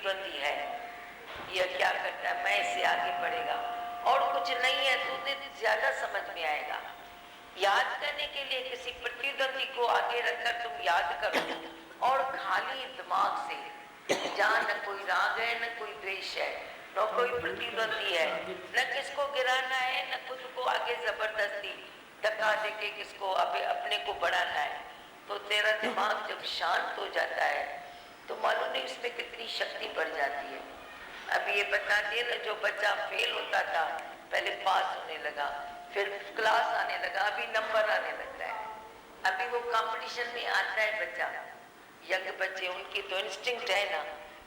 प्रतिद्वंदी है, यह क्या करता है, मैं इससे आगे बढ़ेगा और कुछ नहीं है तो ज्यादा समझ में आएगा। याद करने के लिए किसी प्रतिद्वंदी को आगे रखकर तुम याद करो और खाली दिमाग से, जहाँ न कोई राग है न कोई द्वेष है न कोई प्रतिद्वंदी है, न किसको गिराना है न खुद को आगे जबरदस्ती धक्का देके किसको अपने को बढ़ाना है, तो तेरा दिमाग जब शांत हो जाता है तो मालूम नहीं उसमें कितनी शक्ति बढ़ जाती है। अब ये बताते हैं ना, जो बच्चा फेल होता था पहले पास होने लगा, फिर क्लास आने लगा, अभी नंबर आने लगता है, अभी वो कंपटीशन में आता है बच्चा। यंग बच्चे उनकी तो इंस्टिंक्ट है ना,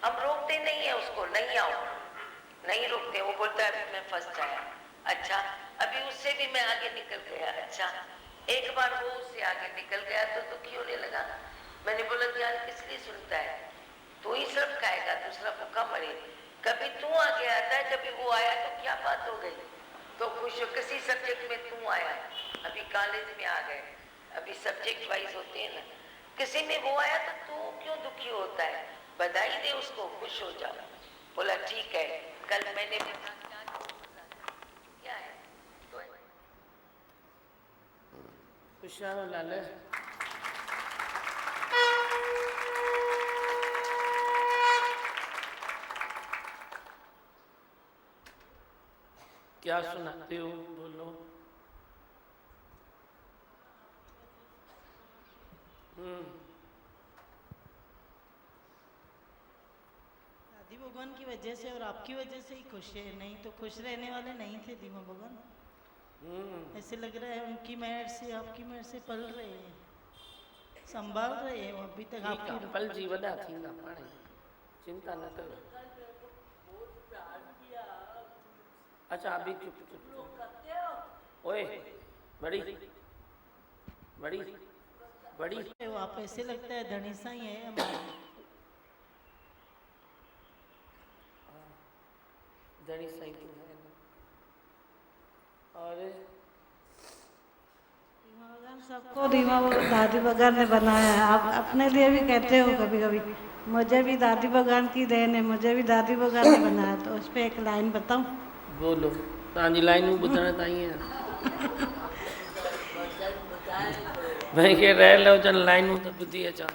हम रोकते नहीं है उसको, नहीं आओ नहीं रोकते, वो बोलता है मैं फर्स्ट आया, अच्छा अभी उससे भी मैं आगे निकल गया, अच्छा एक बार वो उससे आगे निकल गया तो दुखी होने लगा। मैंने बोला ज्ञान किस लिए सुनता है, तू ही सिर्फ खाएगा दूसरा भूखा मरे, कभी तू आगे आता है कभी वो आया तो क्या बात हो गई, तो खुश हो किसी सब्जेक्ट में तू आया, अभी कॉलेज में आ गए, अभी सब्जेक्ट वाइज होते हैं ना, किसी में वो आया तो तू क्यों दुखी होता है, बधाई दे उसको, खुश हो जाओ। बोला ठीक है, कल मैंने क्या है तो खुशाल लाले क्या सुनाते हो, बोलो। दादी भगवान की वजह से और आपकी वजह से ही खुश है, नहीं तो खुश रहने वाले नहीं थे दीमा भगवान। ऐसे लग रहा है उनकी मेहर से आपकी मेहर से पल रहे हैं, संभाल रहे हैं अभी तक आपकी पल जीवदा थींदा पाणे, चिंता न करो। अच्छा अभी चुप चुप, ओए बड़ी बड़ी बड़ी, वो आप ऐसे लगता है धनी सा ही है हमारे, धनी सही तो है ना। और सबको दीमा दादी भगवान ने बनाया है, आप अपने लिए भी कहते हो कभी कभी मुझे भी दादी भगवान की देन है, मुझे भी दादी भगवान ने बनाया, तो उस पर एक लाइन बताऊं। बोलो, तव्हांजी लाइनूं ॿुधण ताईं आहे, भाई के रह लो जन लाइनूं तो ॿुधी अचां।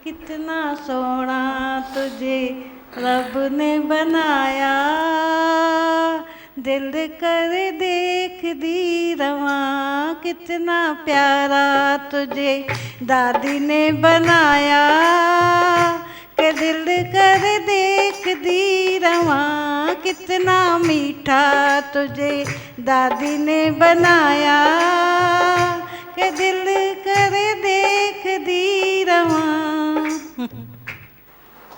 कितना सोना तुझे रब ने बनाया, दिल कर देख दी रवा, कितना प्यारा तुझे दादी ने बनाया, के दिल कर देख दी रवा, कितना मीठा तुझे दादी ने बनाया, के दिल कर देख दी रवा।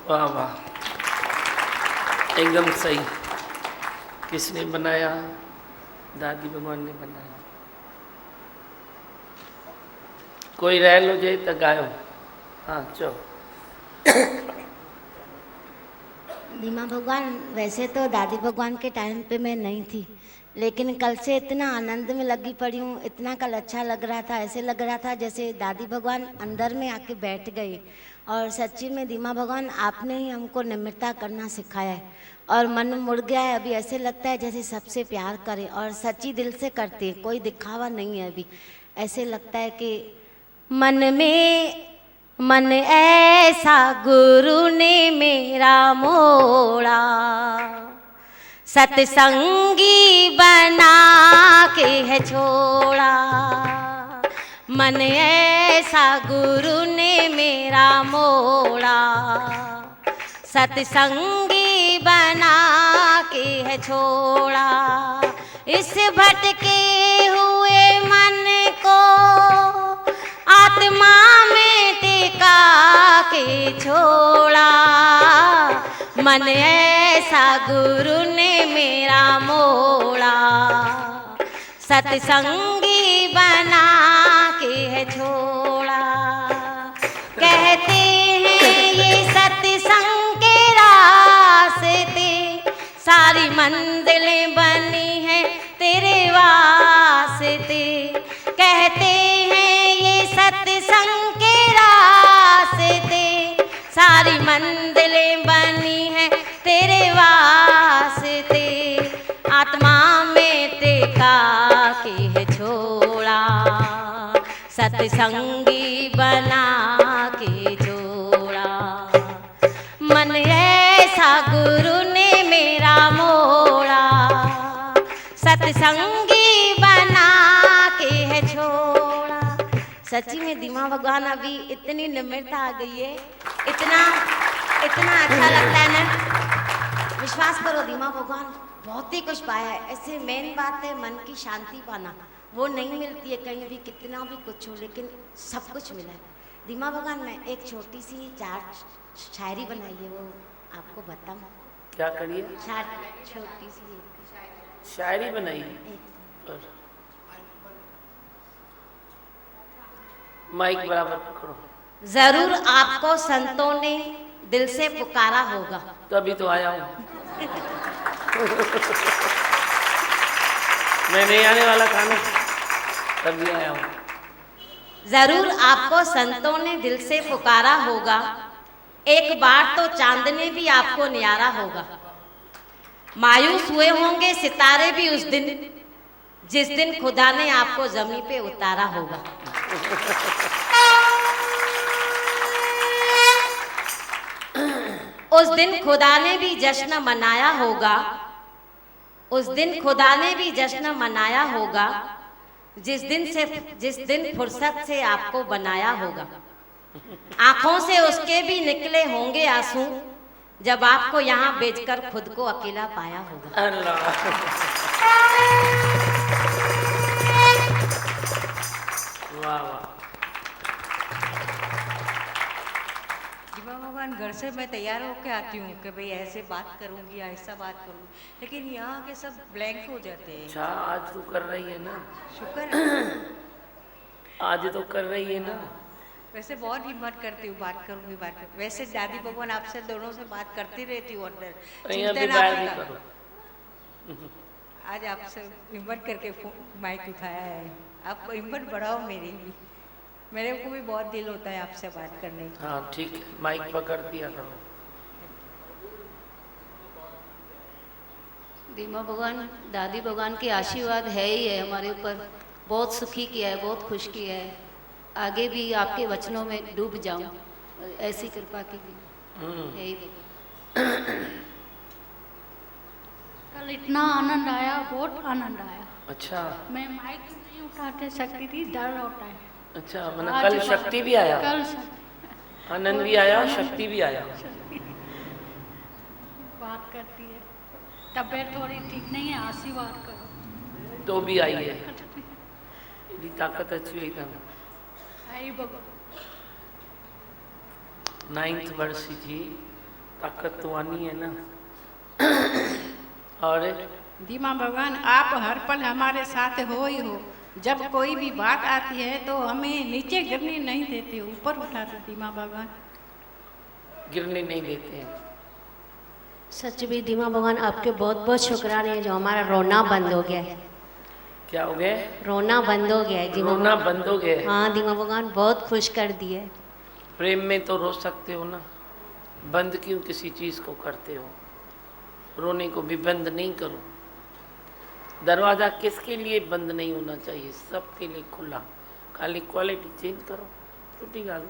वाह वाह, एकदम सही। किसने बनाया, दादी भगवान ने बनाया। कोई रैल हुजे तो गायो, हाँ चो। दीमा भगवान, वैसे तो दादी भगवान के टाइम पे मैं नहीं थी, लेकिन कल से इतना आनंद में लगी पड़ी हूँ, इतना कल अच्छा लग रहा था, ऐसे लग रहा था जैसे दादी भगवान अंदर में आके बैठ गए। और सच्ची में दीमा भगवान आपने ही हमको निम्रता करना सिखाया है और मन मुड़ गया है, अभी ऐसे लगता है जैसे सबसे प्यार करे और सच्ची दिल से करते हैं, कोई दिखावा नहीं है। अभी ऐसे लगता है कि मन ऐसा गुरु ने मेरा मोड़ा, सत्संगी बना के है छोड़ा, मन ऐसा गुरु ने मेरा मोड़ा, सत्संगी बना के है छोड़ा, इस भटके हुए मन को आत्मा में टिका के छोड़ा, मन ऐसा गुरु ने मेरा मोड़ा, सत्संगी बना के है छोड़ा। कहते हैं ये सत्संग के रास्ते, सारी मंजिलें बनी हैं तेरे वास्ते। कहते हैं ये सत्संग के रास्ते, सारी मंजिलें के है छोड़ा, सत्संगी बना के जोड़ा। मन ऐसा गुरु ने मेरा मोड़ा, सत्संगी बना के है छोड़ा। सच्ची में दीमा भगवान अभी इतनी निम्रता आ गई है, इतना अच्छा लगता है ना। विश्वास करो दीमा भगवान बहुत ही कुछ पाया है। ऐसे मेन बात है मन की शांति पाना, वो नहीं मिलती है कहीं भी, कितना भी कुछ हो, लेकिन सब कुछ मिला है। दीमा भगवान मैं एक छोटी सी 4 शायरी बनाई है, वो आपको बताऊं? क्या करिए? छोटी सी शायरी बनाई है। एक माइक बराबर पकड़ो। जरूर आपको संतों ने दिल से पुकारा होगा। तो अभी तो आया हूँ। मैं नहीं आने वाला था ना, तभी आया हूँ। जरूर आपको संतों ने दिल से पुकारा होगा, एक बार तो चांद ने भी आपको निहारा होगा। मायूस हुए होंगे सितारे भी उस दिन, जिस दिन खुदा ने आपको जमीन पे उतारा होगा। उस दिन खुदा ने भी जश्न मनाया होगा, उस दिन खुदा ने भी जश्न मनाया होगा, जिस दिन फुर्सत से आपको बनाया होगा। आंखों से उसके भी निकले होंगे आंसू, जब आपको यहाँ बेचकर खुद को अकेला पाया होगा। अल्लाह। वाह वाह। दीमा भगवान घर से मैं तैयार होकर आती हूँ कि भाई ऐसे बात करूँगी, ऐसा बात करूँगी, लेकिन यहाँ के सब ब्लैंक हो जाते हैं। अच्छा, आज तू कर रही है ना? शुक्र है। आज तो कर रही है ना? वैसे बहुत हिम्मत करती हूँ, बात करूँगी, बात करूँगी। वैसे दादी भगवान आपसे दोनों से बात करती रहती हूँ अंदर, चिंतन आपका। आज आपसे हिम्मत करके माइक उठाया है। आप हिम्मत बढ़ाओ मेरी भी, मेरे को भी बहुत दिल होता है आपसे बात करने की। हाँ ठीक है, माइक पकड़ दिया करो। दीमा भगवान, दादी भगवान के आशीर्वाद है ही है हमारे ऊपर, बहुत सुखी किया है, बहुत खुश किया है। आगे भी आपके वचनों में डूब जाऊं, ऐसी कृपा कीजिए। यही कल इतना आनंद आया, बहुत आनंद आया। अच्छा, मैं माइक नहीं उठाते सकती थी, डर होता है। अच्छा, मतलब कल शक्ति भी आया, कल आनंद भी आया, शक्ति भी आया। बात करती है, तबीयत थोड़ी ठीक नहीं है, आशीर्वाद करो। तो भी आई है, यदि ताकत अच्छी हुई था। आई भगवान, 9th वर्ष ही थी, ताकत तो आनी है ना। और दीमा भगवान आप हर पल हमारे साथ हो ही हो। जब कोई भी बात आती है तो हमें नीचे गिरने नहीं देते, ऊपर उठाते दीमा भगवान। गिरने नहीं देते हैं। सच भी दीमा भगवान आपके बहुत बहुत शुक्राने हैं, जो हमारा रोना बंद हो गया है। क्या हो गया? रोना बंद हो गया है दीमा रोना भगवान। बंद हो गया है। हाँ दीमा भगवान बहुत खुश कर दिए। प्रेम में तो रो सकते हो ना, बंद क्यों किसी चीज़ को करते हो? रोने को भी बंद नहीं करो। दरवाज़ा किसके लिए बंद नहीं होना चाहिए? सबके लिए खुला, खाली क्वालिटी चेंज करो, छुट्टी गाल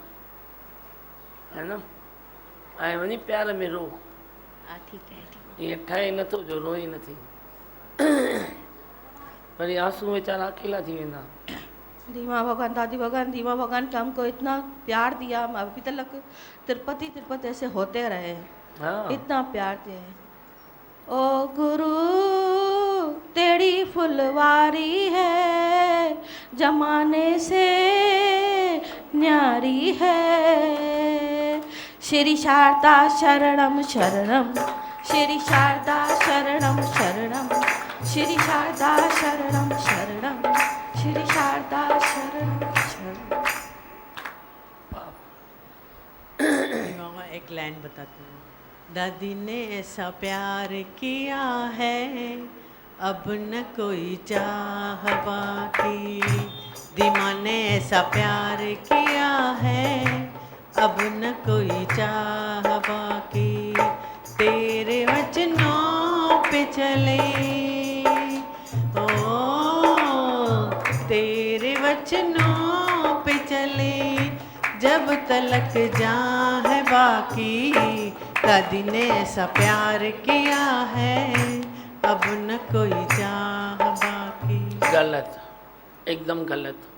है ना। आए वही प्यार में रो, ठीक है, ठीक ये ठाए न तो जो रोए न थी। वरी आंसू वेचारा अकेला थी वेंदा। दीमा भगवान, दादी भगवान, दीमा भगवान के हमको इतना प्यार दिया, हम अभी तक तिरुपति ऐसे होते रहे। हाँ, इतना प्यार दिया। ओ गुरु तेरी फुलवारी है, जमाने से न्यारी है। श्री शारदा शरणम शरणम, श्री शारदा शरणम शरणम, श्री शारदा शरणम शरणम, श्री शारदा शरणम शरणम। मामा एक लाइन बताती हूँ। दादी ने ऐसा प्यार किया है, अब न कोई चाह बाकी। दीमा ने ऐसा प्यार किया है, अब न कोई चाह बाकी। तेरे वचनों पे चले, ओ वचनों पे चले, जब तलक जहाँ है बाकी, दादी ने ऐसा प्यार किया है, अब न कोई चाह बाकी। गलत, एकदम गलत।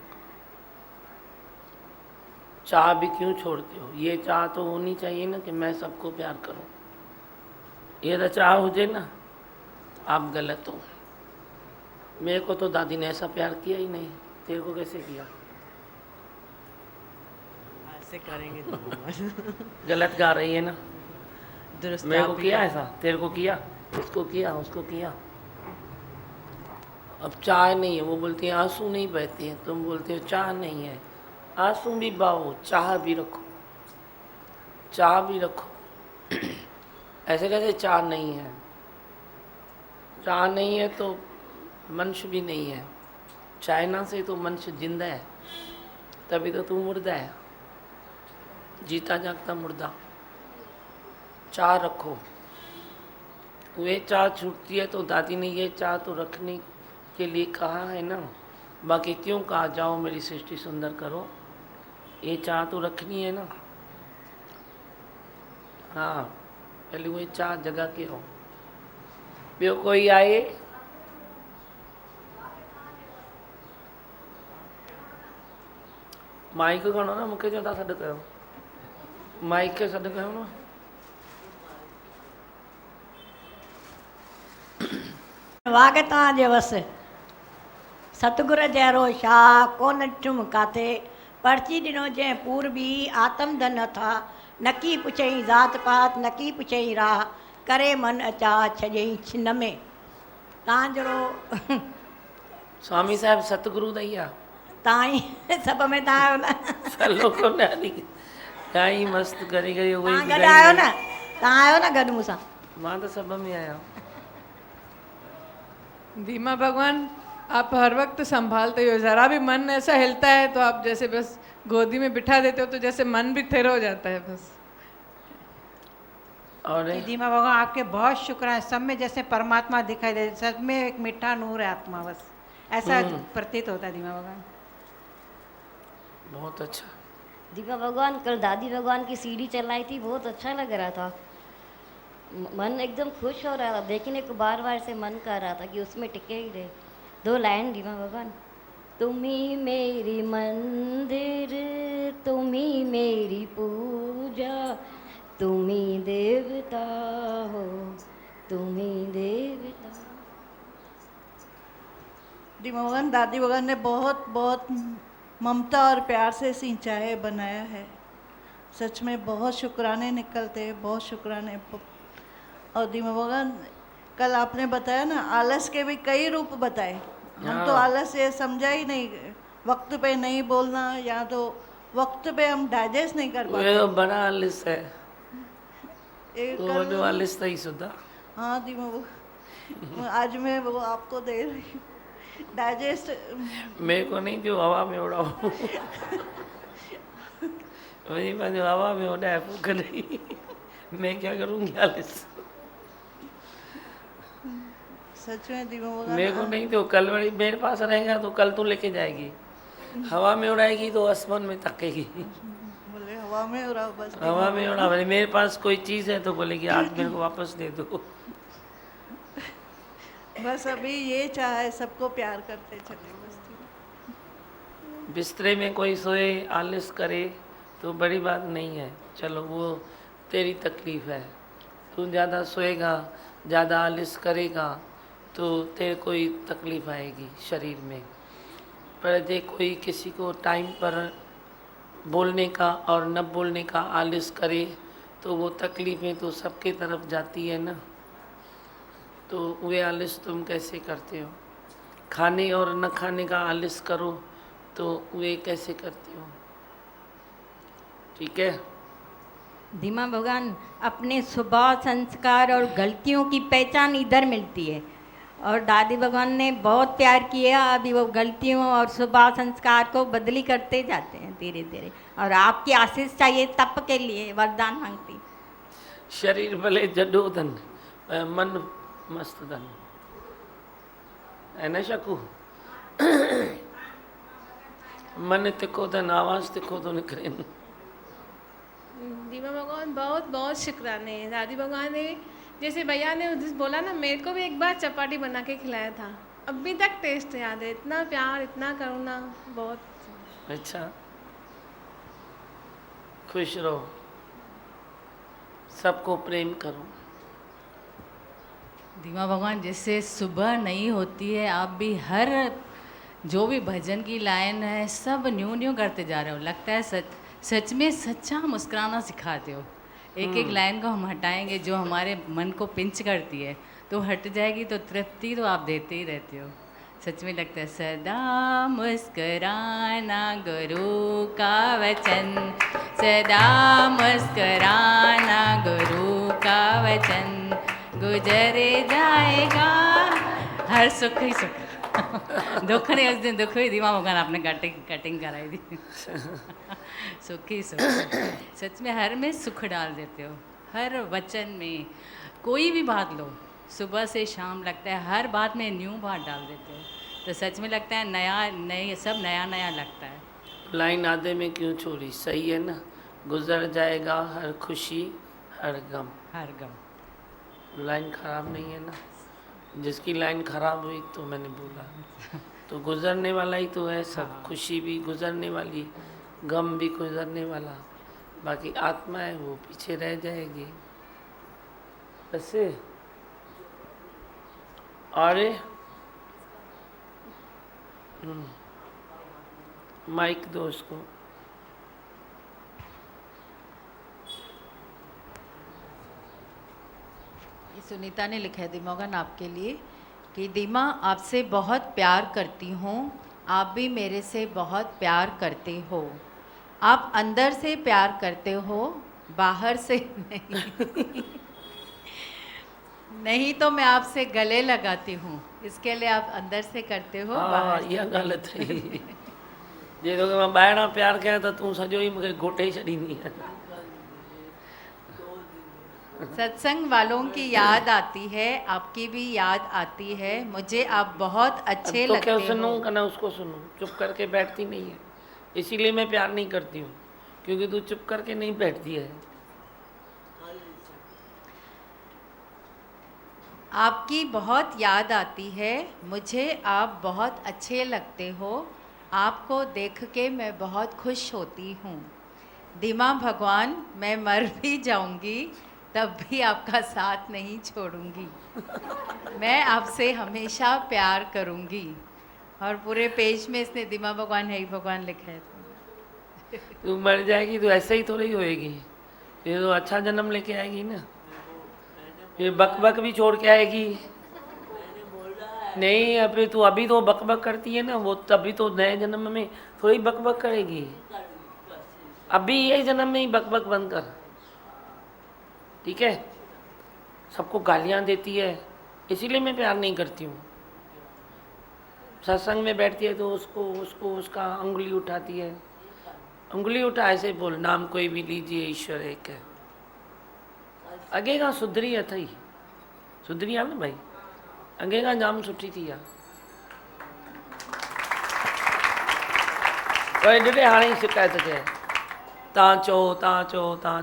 चाह भी क्यों छोड़ते हो? ये चाह तो होनी चाहिए ना कि मैं सबको प्यार करूं। ये तो चाह हो जाए ना, आप गलत हो। मेरे को तो दादी ने ऐसा प्यार किया ही नहीं, तेरे को कैसे किया? ऐसे करेंगे तो गलत गा रही है ना। दुरुस्त मेरे को आप ही किया करें। ऐसा, तेरे को किया, उसको किया, उसको किया। अब चाह नहीं है, वो बोलती है आंसू नहीं बहते हैं, तुम बोलते हो चाह नहीं है। आंसू भी बहाओ, चाह भी रखो, चाह भी रखो। ऐसे कैसे चाह नहीं है? चाह नहीं है तो मनुष्य भी नहीं है। चाइना से तो मनुष्य जिंदा है, तभी तो तू मुर्दा है, जीता जागता मुर्दा। चाह रखो। वे चाह छूटती है तो दादी ने ये चाह तो रखने के लिए कहा है ना। बाकी क्यों कहा जाओ मेरी सृष्टि सुंदर करो, ये चाह तो रखनी है ना। हाँ, पहले वो चाह जगा के रहो। ॿियो कोई आए? माइक खणो न, मूंखे चओ था सॾु कयो, माइक खे सॾु कयो न। वाग तव्हांजे वस सतगुर जहिड़ो शाह कोन ॾिठुमि काथे, पर्ची ॾिनो जंहिं पूर्वी आत्म धन अथा, नकी पुछई ज़ात पात नकी पुछई राह, करे मन अचा छॾियईं छिन में। तव्हां जहिड़ो स्वामी साहिब सतगुरु ॾई आहे। तव्हां ई सभ में तव्हां आहियो न, सलो कोन ॾाढी काई मस्तु करे करे उहो तव्हां गॾु आहियो न, तव्हां आहियो न गॾु मूंसां। मां त सभ में आहियां। धीमा भगवान, आप हर वक्त संभालते हो, ज़रा भी मन ऐसा हिलता है तो आप जैसे बस गोदी में बिठा देते हो, तो जैसे मन भी थिर हो जाता है बस। और धीमा भगवान आपके बहुत शुक्र है, सब में जैसे परमात्मा दिखाई दे, सब में एक मीठा नूर है आत्मा, बस ऐसा प्रतीत होता है धीमा भगवान। बहुत अच्छा। दीपा भगवान, कल दादी भगवान की सीढ़ी चलाई थी, बहुत अच्छा लग रहा था, मन एकदम खुश हो रहा था, देखने को बार बार से मन कर रहा था कि उसमें टिके ही रहे। 2 लाइन दीपा भगवान। तुम ही मेरी मंदिर, तुम ही मेरी पूजा, तुम ही देवता हो, तुम ही देवता। दीपा भगवान, दादी भगवान ने बहुत बहुत ममता और प्यार से सिंचा है, बनाया है। सच में बहुत शुक्राने निकलते हैं, बहुत शुक्राने। और दीपा भगवान, कल आपने बताया ना, आलस के भी कई रूप बताए। हम तो आलस ये समझा ही नहीं, वक्त पे नहीं बोलना, या तो वक्त पे हम डाइजेस्ट नहीं कर पाते। वो बड़ा आलस है, कल वो आलस तो ही सुधा। हाँ दीपा भगवान, आज मैं वो आपको दे रही हूँ डाइजेस्ट। मेरे को नहीं, जो हवा में उड़ाओ। वही मैं जो हवा में उड़ाए भूख नहीं, मैं क्या करूँगी आलस। सच में दीपा भगवान, मेरे को नहीं, तो कल मेरे पास रहेगा तो कल तू लेके जाएगी, हवा में उड़ाएगी तो आसमान में तकेगी। बोले हवा में उड़ाओ बस। हवा में उड़ा, मेरे पास कोई चीज़ है तो बोलेगी आज मेरे को वापस दे दो। बस अभी ये चाहे सबको प्यार करते चले बस। बिस्तरे में कोई सोए आलस करे तो बड़ी बात नहीं है, चलो वो तेरी तकलीफ़ है। तू ज़्यादा सोएगा, ज़्यादा आलस करेगा तो तेरे कोई तकलीफ़ आएगी शरीर में। पर जे कोई किसी को टाइम पर बोलने का और न बोलने का आलस करे तो वो तकलीफ़ें तो सबके तरफ जाती है ना। तो वे आलस तुम कैसे करते हो? खाने और न खाने का आलस करो तो वे कैसे करते हो? ठीक है। धीमा भगवान, अपने स्वभाव संस्कार और गलतियों की पहचान इधर मिलती है, और दादी भगवान ने बहुत प्यार किया, अभी वो गलतियों और स्वभाव संस्कार को बदली करते जाते हैं धीरे धीरे, और आपकी आशीष चाहिए तप के लिए वरदान मांगती। शरीर भले जडो धन, मन मस्त धन है ना शकू। मन तिखो तो आवाज़ तिखो तो निकरे। दीमा भगवान बहुत बहुत शुक्राने हैं। दादी भगवान ने जैसे भैया ने जिस बोला ना, मेरे को भी एक बार चपाटी बना के खिलाया था, अभी तक टेस्ट याद है। इतना प्यार, इतना करुणा, बहुत अच्छा, खुश रहो, सबको प्रेम करो। दीमा भगवान, जैसे सुबह नहीं होती है, आप भी हर जो भी भजन की लाइन है सब न्यू न्यू करते जा रहे हो। लगता है सच में सच्चा मुस्कुराना सिखाते हो। एक एक लाइन को हम हटाएंगे जो हमारे मन को पिंच करती है, तो हट जाएगी तो तृप्ति तो आप देते ही रहते हो। सच में लगता है सदा मुस्कुराना गुरु का वचन, सदा मुस्कुराना गुरु का वचन, गुजरे जाएगा हर सुख ही सुख। दुख नहीं, उस दिन दुख हुई दीमा भगवान आपने कटिंग कराई थी। सुख ही सुख। सच में हर में सुख डाल देते हो, हर वचन में। कोई भी बात लो, सुबह से शाम लगता है हर बात में न्यू बात डाल देते हो, तो सच में लगता है नया सब नया नया लगता है। लाइन आधे में क्यों छोड़ी? सही है ना, गुजर जाएगा हर खुशी हर गम। हर गम लाइन खराब नहीं है ना। जिसकी लाइन खराब हुई तो मैंने बोला, तो गुजरने वाला ही तो है सब। खुशी भी गुजरने वाली, गम भी गुजरने वाला, बाकी आत्मा है वो पीछे रह जाएगी। ऐसे अरे माइक दो उसको। सुनीता ने लिखा है दीमा भगवान आपके लिए कि दीमा आपसे बहुत प्यार करती हूँ, आप भी मेरे से बहुत प्यार करते हो। आप अंदर से प्यार करते हो, बाहर से नहीं। नहीं तो मैं आपसे गले लगाती हूँ, इसके लिए आप अंदर से करते हो, बाहर से यह गलत है। जे तो मैं ॿाहिरां प्यार कयां त तूं सॼो ई मूंखे घोटे छॾींदी है। सत्संग वालों की याद आती है, आपकी भी याद आती है, मुझे आप बहुत अच्छे तो लगते क्या हो। सुनूं ना उसको सुनूं? चुप करके बैठती नहीं है, इसीलिए मैं प्यार नहीं करती हूँ, क्योंकि तू चुप करके नहीं बैठती है। आपकी बहुत याद आती है, मुझे आप बहुत अच्छे लगते हो, आपको देख के मैं बहुत खुश होती हूँ। दीमा भगवान, मैं मर भी जाऊंगी तब भी आपका साथ नहीं छोड़ूंगी, मैं आपसे हमेशा प्यार करूंगी। और पूरे पेज में इसने दीमा भगवान है ही भगवान लिखा है। तू मर जाएगी तो ऐसे ही थोड़ी होएगी, ये तो अच्छा जन्म लेके आएगी ना। ये बक भी छोड़ के आएगी नहीं। अभी तू अभी तो बक करती है ना, वो तभी तो नए जन्म में थोड़ी बक करेगी। अभी यही जन्म में ही बक बंद कर, ठीक है? सबको गालियाँ देती है, इसीलिए मैं प्यार नहीं करती हूँ। सत्संग में बैठती है तो उसको उसका उंगली उठाती है। उंगली उठा ऐसे बोल, नाम कोई भी लीजिए, ईश्वर एक है। अगे का सुधरी अथई, सुधरी आ न भाई, अगे का जाम सुठी थी यार। ॾिठे हाणे ई शिकायत कए, तव्हां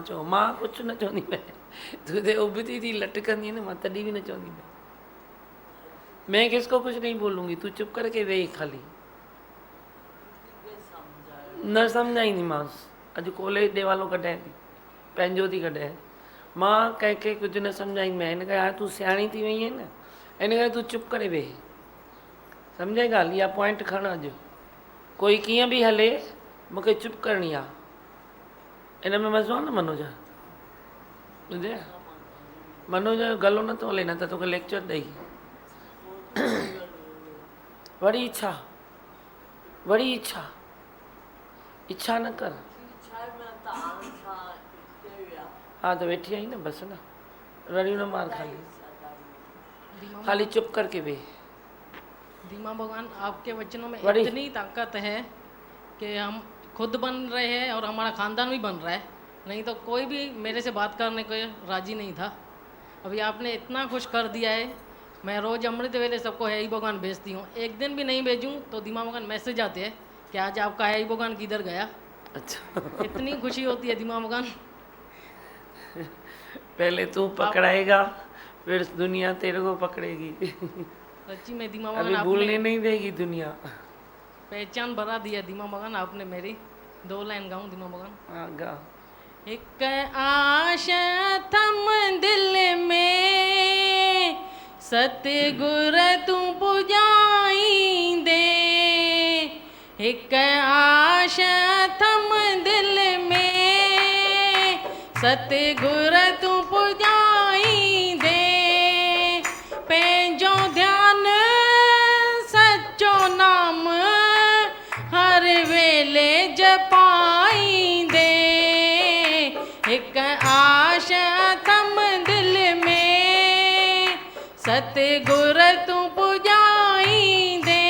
चओ मां कुझु न चवंदी मैं, तू तो उबती थी लटकंदी न, मां तॾहिं भी न चवंदी मैं किसको कुछ नहीं बोलूँगी, तू चुप करके वेही खाली। न सम्झाईंदीमांसि, अॼु कॉलेज ॾे वालो कढाए थी, पंहिंजो थी कढाए। मां कंहिंखे कुझु न सम्झाईंदी मैं, हिन करे हाणे तूं सियाणी थी वई आहे न, हिन करे तूं चुप करे वेही। सम्झे ॻाल्हि? इहा पॉइंट खण अॼु। कोई कीअं बि हले, मूंखे चुप करणी आहे। इन में मज़ो आहे न मनोज? ॿुधे मनोज जो गलो नथो हले, न त तोखे लेक्चर ॾेई। वरी इच्छा न कर। हाँ तो बैठी आई ना, बस ना, रड़ियूं न मार, खाली चुप करके वे। दीमा भगवान, आपके वचनों में बड़ी इतनी ताकत है कि हम खुद बन रहे हैं और हमारा खानदान भी बन रहा है, नहीं तो कोई भी मेरे से बात करने को राजी नहीं था। अभी आपने इतना खुश कर दिया है, मैं रोज़ अमृत वेले सबको है ही भगवान भेजती हूँ। एक दिन भी नहीं भेजूँ तो दीमा भगवान मैसेज आते हैं कि आज आपका है ही भगवान किधर गया। अच्छा इतनी खुशी होती है दिमाग भगवान। पहले तू पकड़ाएगा फिर दुनिया तेरे को पकड़ेगी। सच्ची में दिमाग अभी भगवान भूलने आपने नहीं देगी दुनिया। पहचान बढ़ा दिया दिमाग भगवान आपने मेरी। 2 लाइन गाऊं दिमाग भगवान? हाँ गा। एक आशा थम दिल में सतगुर तू पुजाई दे। एक आशा थम दिल में सतगुर तू पुजाई दे। पंहिंजो ध्यान सच्चो नाम हर वेले जपाई दे। एक आशा थम दिल में सतगुर तू पुजाई दे।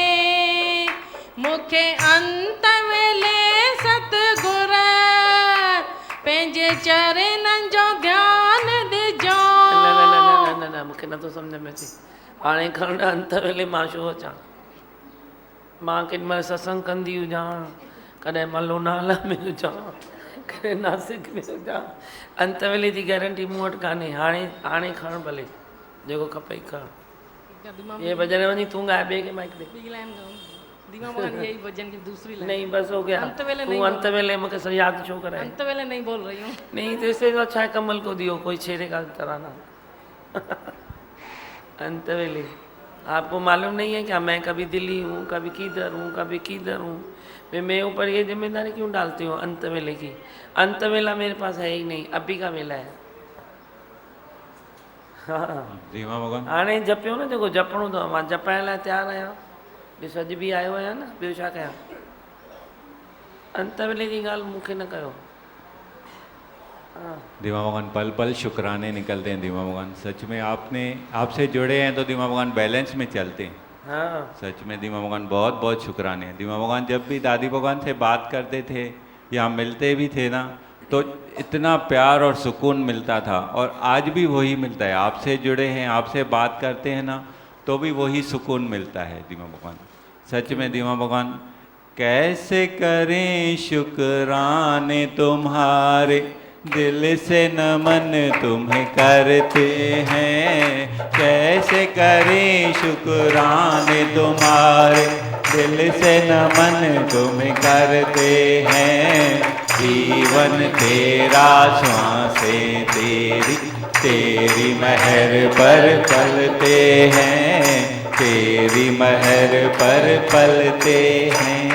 मुखे अंत वेले सतगुर पंहिंजे चरणनि जो ध्यान ॾिजो। न मूंखे नथो सम्झ में अचे। हाणे खण अंत वेले मां छो अचां? मां केॾीमहिल सत्संग कंदी हुजां, कॾहिं मां लोनावला में हुजां, कॾहिं नासिक में हुजां। अंत वेले जी गारंटी मूं वटि कान्हे। हाणे खण भले जेको खपे खण। ये भजन वञी तूं ॻाए ॿिए खे माइक दे। ॿी लाइन गाऊं दिमाग भगवान? यही भजन की दूसरी लाइन। नहीं बस हो गया। अंत वेले तू नहीं अंत वेले मुझे सब याद छो कराए? अंत वेले नहीं बोल रही हूँ। नहीं तो इससे तो अच्छा है कमल को दियो कोई छेड़े का तराना। अंत वेले आपको मालूम नहीं है क्या? मैं कभी दिल्ली हूँ, कभी किधर हूँ, कभी किधर हूँ। मैं ऊपर ये जिम्मेदारी क्यों डालती हूँ अंत वेले की? अंत वेला मेरे पास है ही नहीं, अभी का वेला है। हाँ हाणे जपियो न जेको जपणो अथव। मां जपाइण लाइ तयारु आहियां। ॾिस अॼु बि आयो आहियां न, ॿियो छा कयां? अंत वेले जी ॻाल्हि मूंखे न कयो। दीमा भगवान पल पल शुक्राने निकलते हैं दीमा भगवान। सच में आपसे जुड़े हैं तो दीमा भगवान बैलेंस में चलते हैं। हाँ सच में दीमा भगवान बहुत बहुत शुक्राने हैं। दीमा भगवान जब भी दादी भगवान से बात करते थे या मिलते भी थे ना, तो इतना प्यार और सुकून मिलता था, और आज भी वही मिलता है। आपसे जुड़े हैं, आपसे बात करते हैं ना, तो भी वही सुकून मिलता है दीमा भगवान। सच में दीमा भगवान कैसे करें शुक्राने तुम्हारे, दिल से नमन तुम्हें करते हैं। कैसे करें शुक्राने तुम्हारे, दिल से नमन तुम्हें करते हैं। जीवन तेरा श्वासें तेरी, तेरी महर पर पलते हैं, तेरी महर पर पलते हैं।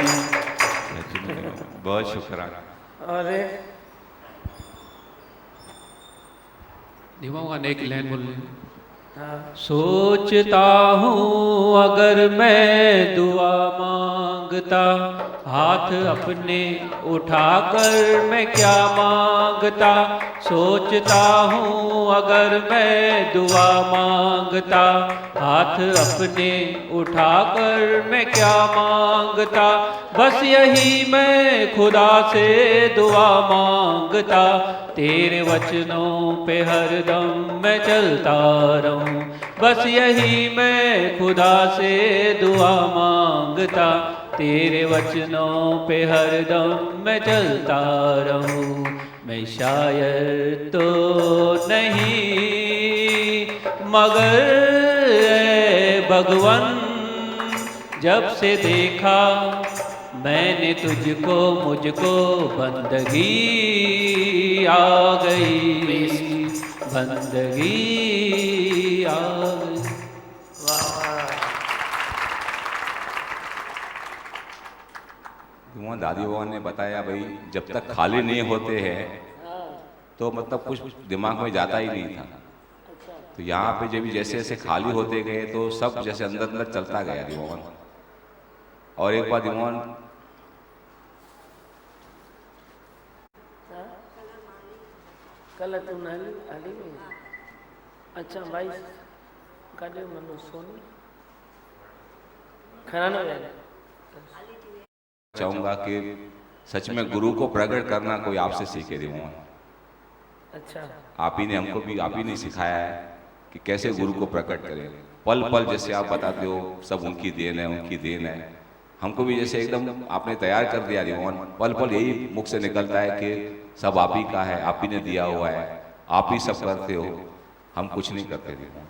बहुत शुक्राना। अरे दीमा भगवान एक लाइन बोल रहे। सोचता हूँ अगर मैं दुआ मांगता, हाथ अपने उठाकर मैं क्या मांगता। सोचता हूँ अगर मैं दुआ मांगता, हाथ अपने उठाकर मैं क्या मांगता। बस यही मैं खुदा से दुआ मांगता, तेरे वचनों पे हरदम मैं चलता रहूं। बस यही मैं खुदा से दुआ मांगता, तेरे वचनों पे हरदम मैं चलता रहूं। मैं शायर तो नहीं मगर ऐ भगवन, जब से देखा मैंने तुझको मुझको बंदगी आ गई, बंदगी आ गई। वहाँ दादी भगवान ने बताया भाई जब तक खाली नहीं होते हैं तो मतलब कुछ दिमाग में जाता ही नहीं था। तो यहाँ पे जब जैसे जैसे खाली होते गए तो सब जैसे अंदर अंदर चलता गया दिमाग। और एक बार दिमाग कल तुम हाली में अच्छा भाई काटे मनो सोनी खाना ना चाहूँगा कि सच में गुरु को प्रकट करना कोई आपसे सीखे दिमाग। अच्छा आप ही ने हमको भी आप ही ने सिखाया है कि कैसे गुरु को प्रकट करें। पल पल जैसे आप बताते हो सब उनकी देन है, उनकी देन है। हमको भी जैसे एकदम आपने तैयार कर दिया दीवान, पल पल यही मुख से निकलता है कि सब आप ही का है, आप ही ने दिया हुआ है, आप ही सब करते हो, हम कुछ नहीं करते दीवान।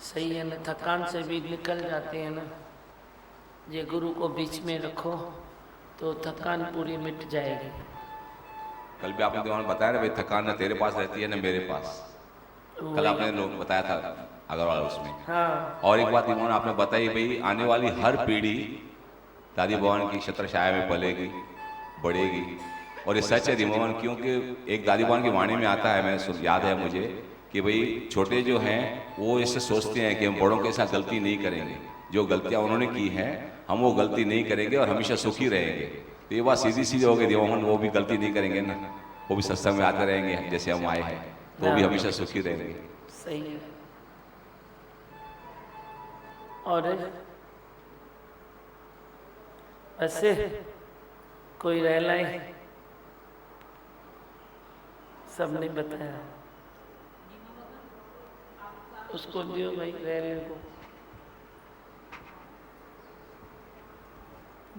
सही है ना, थकान से भी निकल जाते हैं ना। ये गुरु को बीच में रखो तो थकान पूरी मिट जाएगी। कल भी आपने दीवान बताया ना भाई, थकान न तेरे पास रहती है न मेरे पास। कल आपने लोग बताया था अग्रवाल उसमें। हाँ। और एक बात दीवान आपने बताई भाई, आने वाली हर पीढ़ी दादी भगवान की छत्र छाया में पलेगी, बढ़ेगी। और ये सच है दीवान, क्योंकि एक दादी भगवान की वाणी में आता है, मैं याद है मुझे कि भाई छोटे जो हैं वो इससे सोचते हैं कि हम बड़ों के साथ गलती नहीं करेंगे, जो गलतियाँ उन्होंने की हैं हम वो गलती नहीं करेंगे और हमेशा सुखी रहेंगे। तो ये बात सीधी सीधी हो गई दीवान, वो भी गलती नहीं करेंगे ना, वो भी सत्संग में आते रहेंगे जैसे हम आए हैं, वो भी हमेशा सुखी रहेंगे। सही है। और ऐसे कोई रह लाए, सबने बताया, उसको दियो भाई रहने को।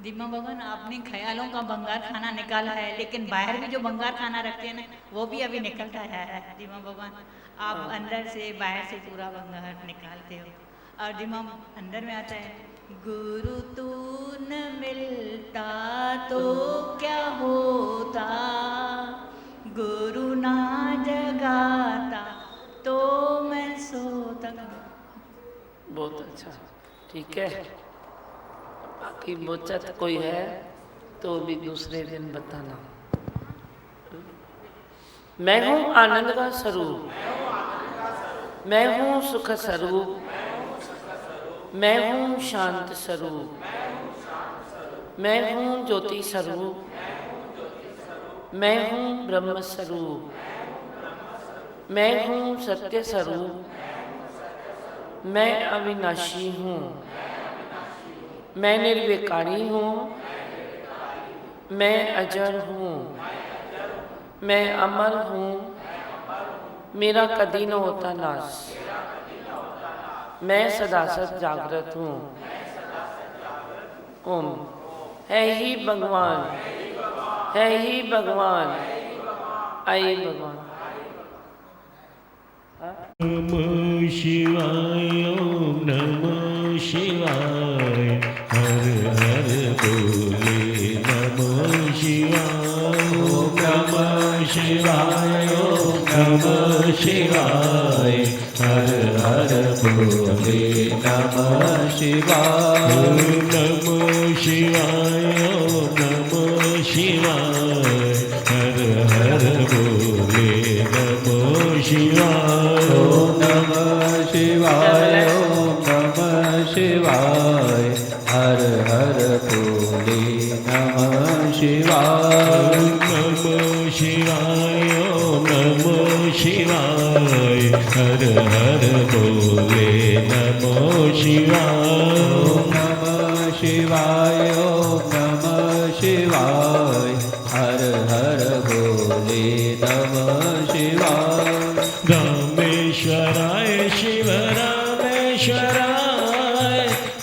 दीमा भगवान, आपने ख्यालों का बंगार खाना निकाला है, लेकिन बाहर भी जो बंगार खाना रखते हैं ना, वो भी अभी निकलता है। दीमा भगवान, आप अंदर से बाहर से पूरा बंगार निकालते हो। और दीमा अंदर में आता है, गुरु तू न मिलता तो क्या होता, गुरु ना जगाता तो मैं सोता। बहुत अच्छा, ठीक है। बाकी बोचत कोई है तो भी दूसरे दिन बताना। मैं हूँ आनंद का स्वरूप, मैं हूँ सुख स्वरूप, मैं हूँ शांत स्वरूप, मैं हूँ ज्योति स्वरूप, मैं हूँ ब्रह्म स्वरूप, मैं हूँ सत्य स्वरूप, मैं अविनाशी हूँ, मैं निर्विकारी हूँ, मैं अजर हूँ, मैं अमर हूँ, मेरा कदी न होता नाश, मैं सदा सत जागृत हूँ। ओम। है ही भगवान, है ही भगवान, आइए भगवान। नमः शिवाय, ओम नमः शिवाय, हर हर बोले नमः शिवाय, ओम नमः शिवाय, ओम नमः शिवाय, हर हर बोले नमः शिवाय, ओम नमः शिवाय, ओम नमः शिवाय, हर हर बोले नमः शिवाय, ओम नमः शिवाय, ओम नमः शिवाय, हर हर बोले नमः शिवाय, नमः शिवाय, ओम नमः शिवाय, हर हर बोले नमः शिवाय, ओम नमः शिवाय, ओम नमः शिवाय, हर हर बोले नमः शिवाय। रामेश्वराय शिव रामेश्वराय,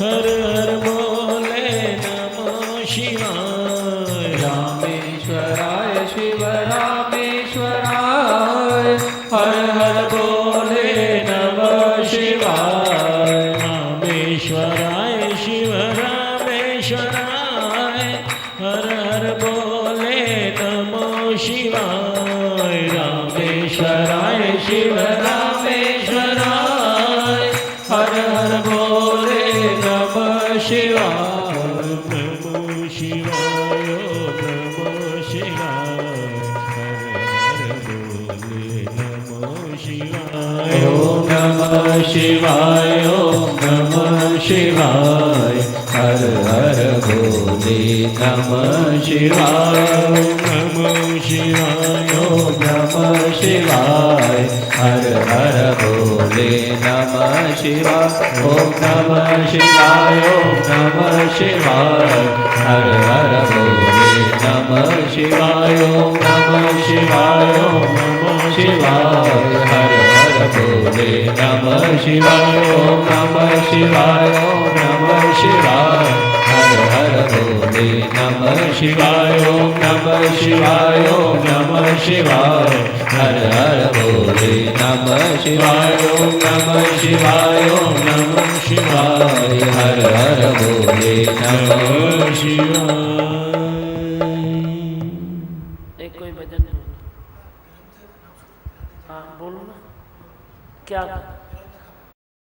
हर हर बोले नमः शिवाय, रामेश्वराय शिव रामेश्वराय, हर हर बोले नमः शिवाय, रामेश्वराय शिव रामेश्वराय, हर हर बोले नमः शिवाय, रामेश्वराय शिव रामेश्वराय, हर हर बोले नमः शिवाय, नमः शिवाय, नमः शिवाय, हर हर बोले नमः शिवाय, ओम नमः शिवाय, ओम नमः शिवाय, हर हर बोले नमः शिवाय, नमः शिवाय, ओम नमः शिवाय, हर हर बोले नमः शिवाय, ओम नमः शिवाय, ओम नमः शिवाय, हर हर बोले नमः शिवाय, ओम नमः शिवाय, ओम नमः शिवाय, हर हर बोले नमः शिवाय, ओम नमः शिवाय, ओम नमः शिवाय हर हर भोले नमः शिवाय ओम नमः शिवाय ओम नमः शिवाय हर हर भोले नमः शिवाय ओम नमः शिवाय ओम नमः शिवाय हर हर भोले नमः शिवाय। एक कोई भजन बोलो। हाँ बोलो ना, क्या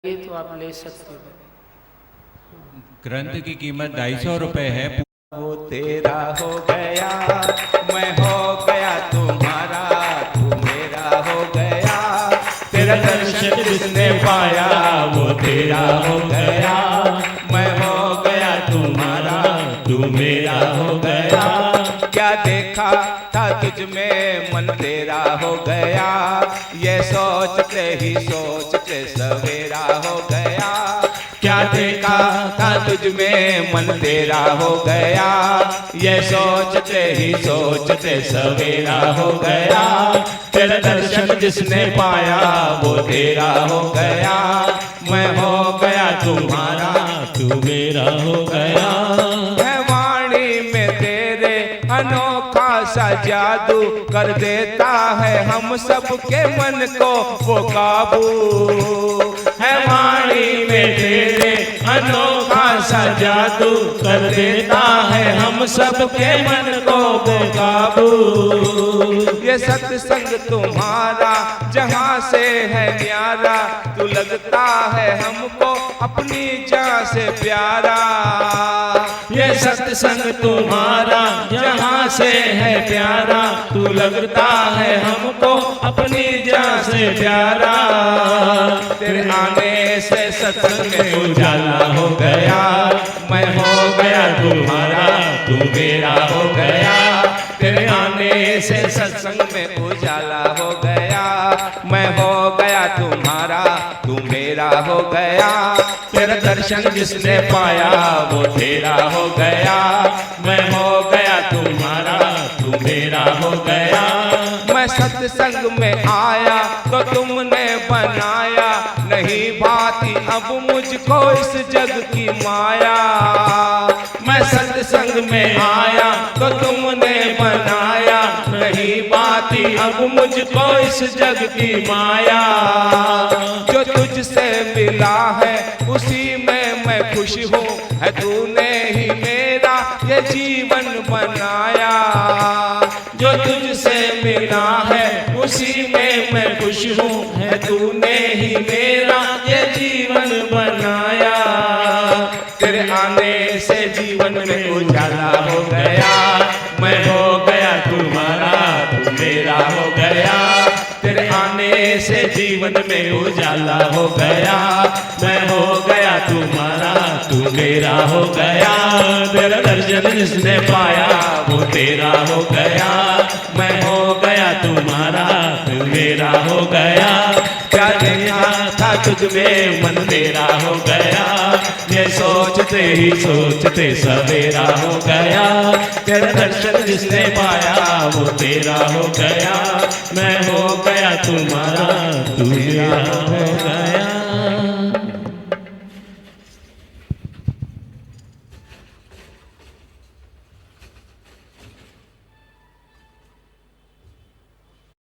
ये तो आप ले सकते हो। ग्रंथ की कीमत 250 रुपये है। वो तेरा हो गया, मैं हो गया तुम्हारा, तू मेरा हो गया। तेरा दर्शन जिसने पाया वो तेरा हो गया, मैं हो गया तुम्हारा, तू मेरा हो गया। क्या देखा था तुझ में मन तेरा हो गया, ये सोचते ही सोचते सवेरा हो गया। क्या देखा था तुझ में मन तेरा हो गया, ये सोचते ही सोचते सवेरा हो गया। तेरा दर्शन जिसने पाया वो तेरा हो गया, मैं हो गया तुम्हारा, तू मेरा हो गया। है वाणी में तेरे अनोखा सा जादू, कर देता है हम सबके मन को वो काबू। है वाणी में तेरे अनोखा सा जादू, कर देता है हम सबके मन को वो काबू। ये सत्संग तुम्हारा जहाँ से है न्यारा, तू लगता है हमको अपनी जान से प्यारा। ये सत्संग तुम्हारा जहाँ से है प्यारा, तू लगता है हमको अपनी जान से प्यारा। तेरे आने से सत्संग में उजाला हो गया, मैं हो गया तुम्हारा, तू मेरा हो गया। तेरे आने से सत्संग में उजाला हो गया, मैं हो गया तुम्हारा, तू मेरा हो गया। तेरा दर्शन जिसने पाया वो तेरा हो गया, मैं हो गया तुम्हारा, तू मेरा हो गया। मैं सत्संग में आया तो तुमने बनाया, नहीं भाती अब मुझको इस जग की माया। मैं सत्संग में आया तो तुमने बनाया, नहीं भाती अब मुझको इस जग की माया। जो तुझसे मिला है उसी में मैं खुश हूँ, है तूने ही मेरा ये जीवन बनाया। जो तुझसे मिला है उसी में मैं खुश हूँ, है तूने ही मेरा ये जीवन बनाया। तेरे आने से जीवन में उजाला हो गया, मैं हो गया तुम्हारा, तू मेरा हो गया। तेरे आने से जीवन में उजाला हो गया, मैं हो गया तुम्हारा, तू मेरा हो गया। तेरा दर्शन जिसने पाया वो तेरा हो गया, मैं हो गया तुम्हारा, तू मेरा हो गया। क्या देखा था तुझ में मन तेरा हो गया, ये सोचते ही सोचते सवेरा हो गया। तेरा दर्शन जिसने पाया वो तेरा हो गया, मैं हो गया तुम्हारा, तू मेरा हो गया।